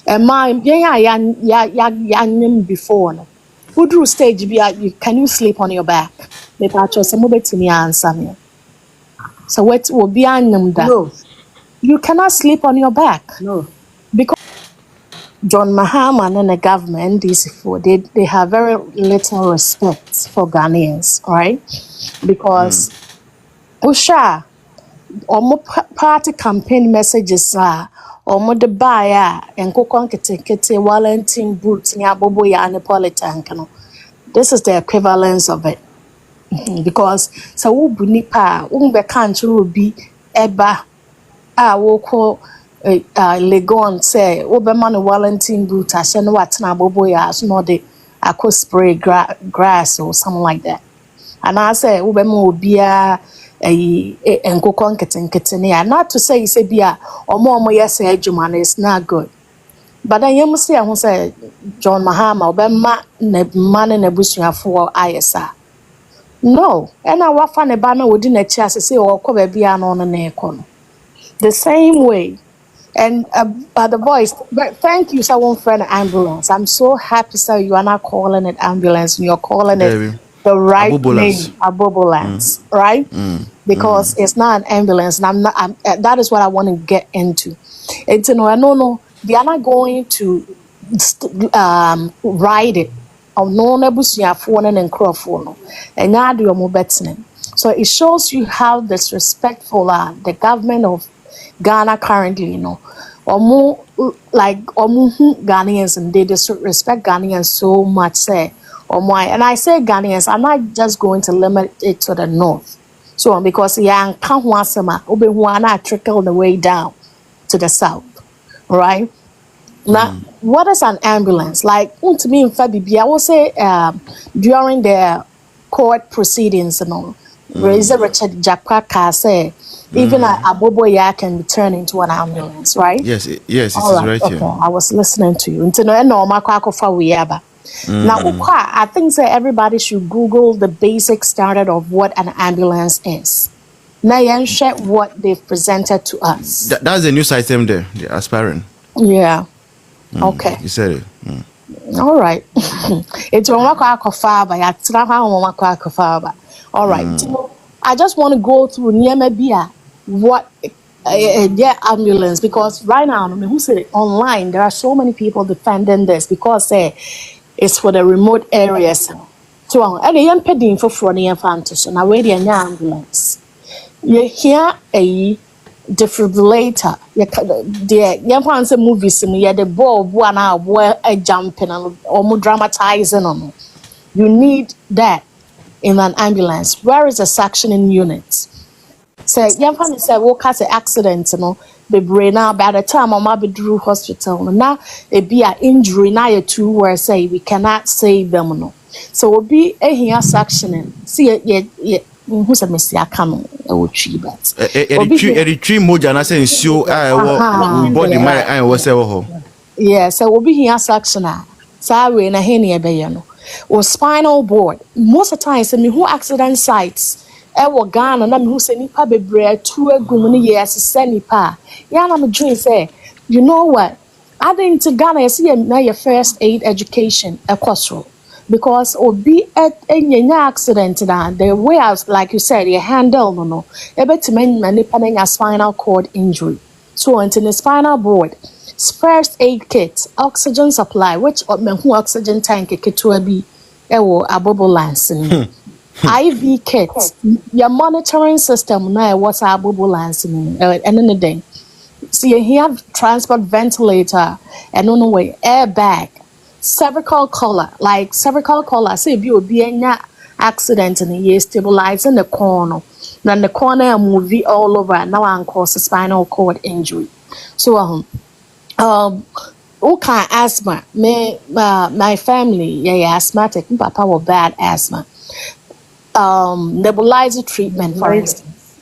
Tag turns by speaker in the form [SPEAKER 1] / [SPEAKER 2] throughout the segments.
[SPEAKER 1] And my yan before. Who drew stage be can you sleep on your back? The patch some mobile to me answer me. So what will be that?
[SPEAKER 2] No.
[SPEAKER 1] You cannot sleep on your back.
[SPEAKER 2] No.
[SPEAKER 1] Because John Mahama and the government, they have very little respect for Ghanaians, right? Because Usha or party campaign messages are or the buyer and kete Wellington boots ni aboboya and Napolitan. This is the equivalence of it. Because so nipa can't be eba woko Legon say Oberman Wellington boot ashen what na aboboya as no de ako spray grass or something like that. And I say Obermo bia and go not to say bia or more yes Juman is not good. But I am say I won't say John Mahama Obama man and a bushing for ISA. No, and I was fan a banner within a chance to say or cover beyond on an aircon. The same way. And the voice, but thank you, someone friend ambulance. I'm so happy, sir. You are not calling it ambulance, you're calling it the right name, abobolance, right? Because it's not an ambulance, and that is what I want to get into. It's no, they are not going to ride it. No, and Crawford, and now do more betting. So it shows you how disrespectful the government of Ghana currently, or more like Ghanaians, and they disrespect Ghanaians so much, say. Or more, and I say Ghanaians, I'm not just going to limit it to the north. So because young can't want trickle the way down to the south, right? Now, what is an ambulance? Like, to me, in Fabi, I will say during the court proceedings, Razor Richard Jakwaka say even a aboboya can be turned into an ambulance, right?
[SPEAKER 3] Yes, it is right here.
[SPEAKER 1] I was listening to you. Now, I think that everybody should Google the basic standard of what an ambulance is. Now, share what they've presented to us.
[SPEAKER 3] That's the news item there, the aspirin.
[SPEAKER 1] Yeah. Okay.
[SPEAKER 3] You said it.
[SPEAKER 1] All right. It's all right. I just want to go through Niamebia what their ambulance, because right now, who said it online, there are so many people defending this because it's for the remote areas. So, and the young pedding for Frony and Fantasy, and I wait an ambulance. You hear a defibrillator. The young fancy movies, and the ball one hour where a jumping and or more dramatizing on. You need that in an ambulance. Where is the suctioning unit? So young fancy said, "What has an accident? The brain now by the time I'm be through hospital. Now it be an injury. Now you two where say we cannot save them. No, so will be a here suctioning. See it. Who's a missy? I can't retrieve that.
[SPEAKER 3] Retrieve moja na say ensure body my was
[SPEAKER 1] yeah, so we'll be here suctioner. Sorry, na henny a or spinal board. Most of the time, say me who accident sites. Ewo Ghana na me who say nipa bebre to a gumuni yes send nipa. Yeah, I'm a dream say, you know what? I think to Ghana you see your first aid education a crossroad. Because or be at any accident the way I was, like you said, you handle no. Ebe to many a spinal cord injury. So into the spinal board, first aid kit, oxygen supply, which who oxygen tank to be abobolance. IV kit, your monitoring system now what's abobolance and then the day. So you have transport ventilator and on the way airbag. Cervical collar, say if you be in accident and you stabilize in the corner, then the corner move all over now and cause a spinal cord injury. So okay, asthma. My family, asthmatic. Papa was bad asthma. Nebulizer treatment, for instance.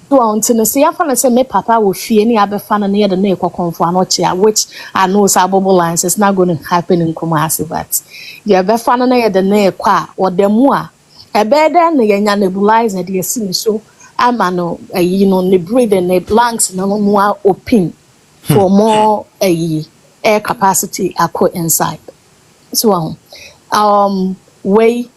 [SPEAKER 1] So until see, I find say me papa will fear any other fan near the neck or which I know abobolance is not going to happen in Kumasi, but you have a fan near the neck or the mua. A bed and the nebulizer, dear sin, so I'm the breathing, the lungs, no more open. for more air capacity akɔ inside. So way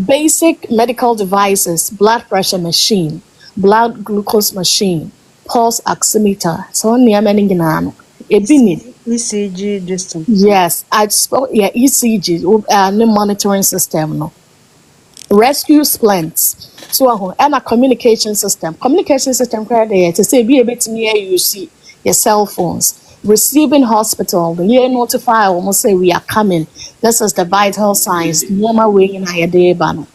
[SPEAKER 1] basic medical devices, blood pressure machine, blood glucose machine, pulse oximeter. So nneɛma no nyinaa no ebi ni.
[SPEAKER 2] ECG distance.
[SPEAKER 1] Yes, I spoke. Yeah, ECG, the monitoring system, no. Rescue splints. So, and a communication system. Communication system, to say, be able to near you see your cell phones. Receiving hospital, the year notify almost say we are coming. This is the vital signs. Normal way in a day, ban.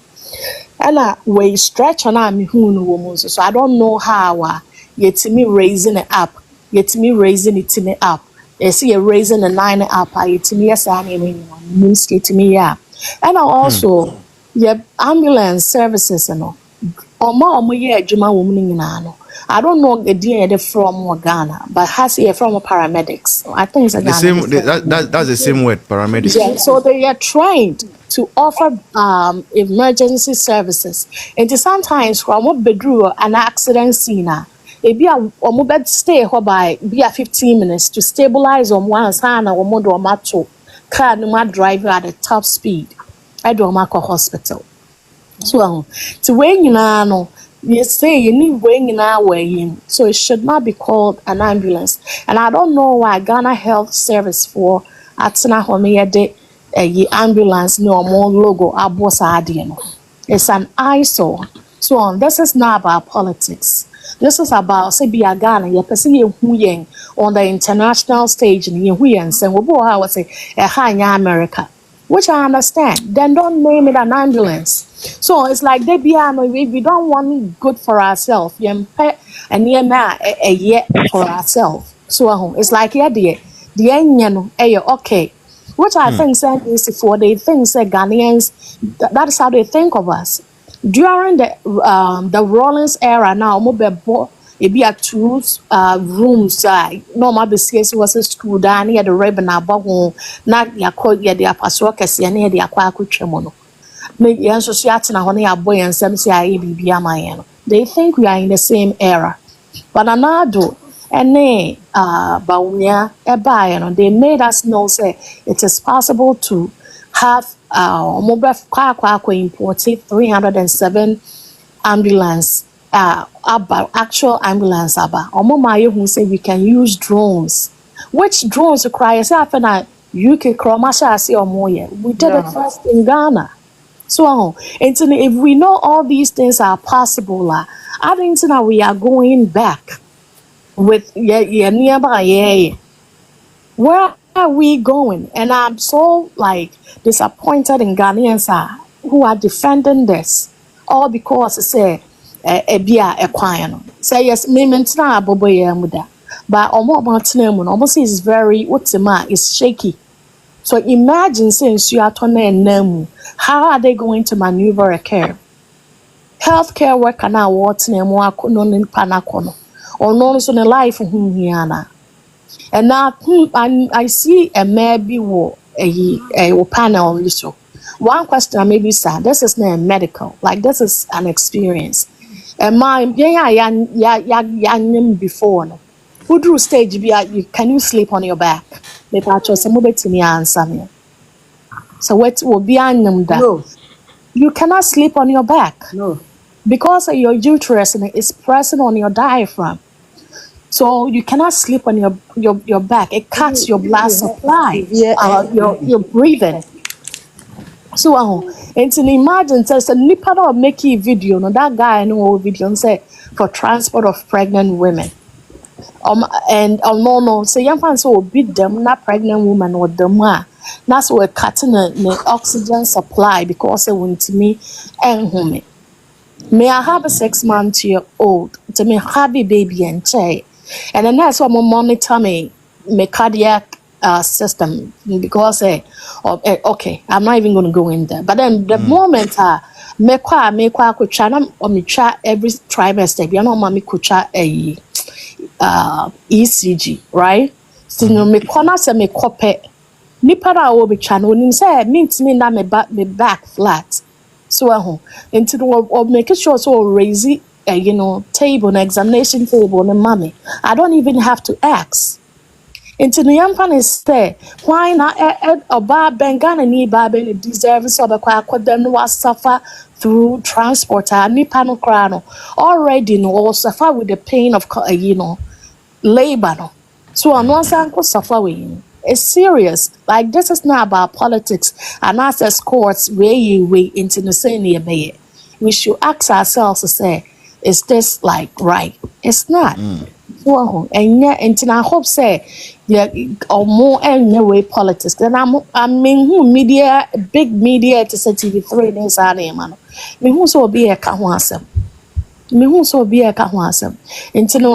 [SPEAKER 1] And we stretch on our mihunu, so I don't know how yet to me raising it up, yet to me raising it to me up. You see, raising a 9 up, I to me, yes, I mean, to me, yeah. And also, yeah, ambulance services and all. Or more, yeah, Juma woman in Ano. I don't know the DNA from Ghana, but has here from paramedics. I think it's
[SPEAKER 3] the same. That's the same word, paramedics.
[SPEAKER 1] Yeah, so they are trained to offer emergency services. And sometimes from what bedroom an accident scene. It be a bed stay by be a 15 minutes to stabilize on one hand or more or macho car no driver at a top speed. I do a hospital. So to when you know you say you need weighing in our way in, so it should not be called an ambulance. And I don't know why Ghana Health Service for Atsana Homeyade ambulance no more logo abosa. It's an eyesore. So this is not about politics. This is about say be a Ghana, you perceive who on the international stage and you and say, well, I would say a high America, which I understand. Then don't name it an ambulance. So it's like they be we don't want good for ourselves. You pay a near a year for ourselves. So it's like yeah, the okay. Which I think is for they think say Ghanaians that is how they think of us. During the Rollins era now, it be a two rooms. Normal business was a school down near the ribbon above not ya call ya the apasokas near the aquacuchemono. Make the associates and honey boy and some say they think we are in the same era. But another and Baunia a they made us know say it is possible to have mobile imported 307 ambulance actual ambulance who say we can use drones, which drones require say after UK chromasha or more. We did it first in Ghana. So if we know all these things are possible, I think now we are going back with nearby. Where are we going? And I'm so disappointed in Ghanaians who are defending this, all because say a beer a choir. Say yes, me mentina aboboya muda, but almost is very is shaky. So imagine since you are turning nemu, how are they going to maneuver a care? Healthcare worker now what's name in panacono or no so life hiana. And now I see a maybe a panel so. One question I may be sad. This is not medical. Like this is an experience. And my before no. Who drew stage be can you sleep on your back? The patch was a to me answer me. So what will be that?
[SPEAKER 2] No.
[SPEAKER 1] You cannot sleep on your back.
[SPEAKER 2] No.
[SPEAKER 1] Because your uterus is pressing on your diaphragm. So you cannot sleep on your back. It cuts your blood supply. Your breathing. So and to imagine says a nipper or make a video, no that guy no video and say for transport of pregnant women. And no say young fans will beat them, not pregnant woman or them. That's why cutting the oxygen supply because they want to me and home. May I have a 6-month-old to me have a baby and child. And then that's what monitor me cardiac system because okay, I'm not even going to go in there. But then the moment me could try or me try every trimester, you know, mommy could try a ECG, right? So no me corner say me copy. Nipa na will be channel nim say means me na me back flat. So into the or make sure so raise table, an examination table, and mommy. I don't even have to ask. Into the young is there. Why not a bar bengana ni baby deserves of a quack then was suffer through transport and nipano crano already no suffer with the pain of labor. No. So I'm not saying suffer with it's serious. Like this is not about politics and access courts where you wait into the same year. We should ask ourselves to say, is this like right? It's not. And I hope say yeah or more any way politics. Then I mean who media big media to say TV3 days are man. Me who so be a kahwasem. Me who so be a kahwasem.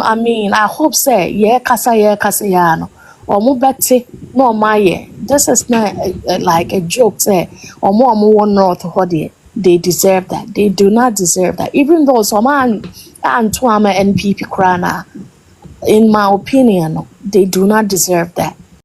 [SPEAKER 1] I mean I hope say yeah kasa ya no. Or more better no my this is not like a joke say or more one north hodie. They deserve that. They do not deserve that. Even though some and NPP crana, in my opinion, they do not deserve that.